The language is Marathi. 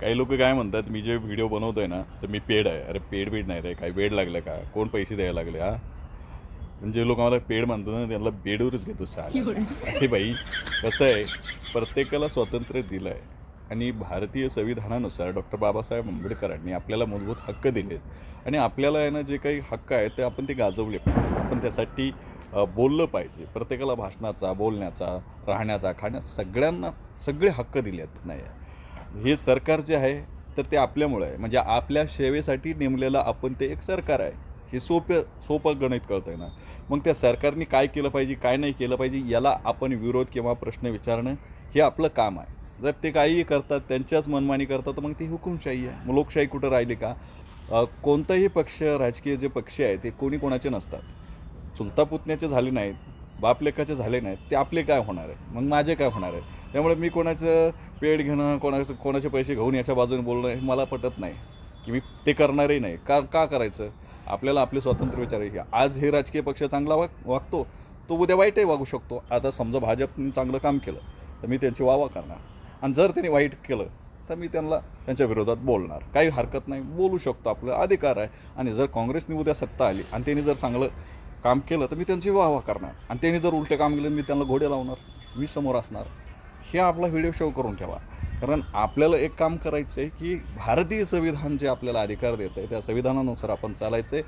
काही लोक काय म्हणतात, मी जे व्हिडिओ बनवतोय ना तर मी पेड आहे. अरे पेड नाही रे, काही वेड लागलं का? कोण पैसे द्यायला लागले हा? जे लोक मला पेड म्हणतात ना त्यांना बेडवरच घेतो साला. अरे बाई, कसं आहे, प्रत्येकाला स्वातंत्र्य दिलं आहे आणि भारतीय संविधानानुसार डॉक्टर बाबासाहेब आंबेडकरांनी आपल्याला मूलभूत हक्क दिलेत आणि आपल्याला आहे ना जे काही हक्क आहेत ते आपण ते गाजवले पाहिजे. आपण त्यासाठी बोललं पाहिजे. प्रत्येकाला भाषणाचा, बोलण्याचा, राहण्याचा, खाण्याचा सगळ्यांना सगळे हक्क दिलेत नाही. हे सरकार जे आहे तर ते आपल्यामुळे आहे, म्हणजे आपल्या सेवेसाठी नेमलेलं आपण ते एक सरकार आहे. हे सोपं गणित कळतंय ना. मग त्या सरकारने काय केलं पाहिजे, काय नाही केलं पाहिजे, याला आपण विरोध किंवा प्रश्न विचारणं हे आपलं काम आहे. जर ते काहीही करतात, त्यांच्याच मनमानी करतात, तर मग ती हुकुमशाही आहे. मग लोकशाही कुठं राहिली का? कोणताही पक्ष, राजकीय जे पक्ष आहे ते कोणी कोणाचे नसतात. चुलता पुतण्याचे झाले नाहीत, बाप लेकाचे झाले नाहीत, ते आपले काय होणार आहे, मग माझे काय होणार आहे. त्यामुळे मी कोणाचं पेड घेणं, कोणाचे पैसे घेऊन याच्या बाजूने बोलणं हे मला पटत नाही, की मी ते करणारही नाही. का करायचं? आपल्याला आपले स्वातंत्र्य विचारायचे. आज हे राजकीय पक्ष चांगला वागतो, तो उद्या वाईटही वागू शकतो. आता समजा भाजपने चांगलं काम केलं तर मी त्यांची वाह करणार, आणि जर त्यांनी वाईट केलं तर मी त्यांच्या विरोधात बोलणार. काही हरकत नाही, बोलू शकतो, आपला अधिकार आहे. आणि जर काँग्रेसने उद्या सत्ता आली आणि त्यांनी जर चांगलं काम केलं तर मी त्यांची वाह करणार, आणि त्यांनी जर उलटे काम केलं मी त्यांना घोडे लावणार, मी समोर असणार. हे आपला व्हिडिओ शो करून ठेवा. कारण आपल्याला एक काम करायचं आहे की भारतीय संविधान जे आपल्याला अधिकार देतं आहे त्या संविधानानुसार आपण चालायचं आहे.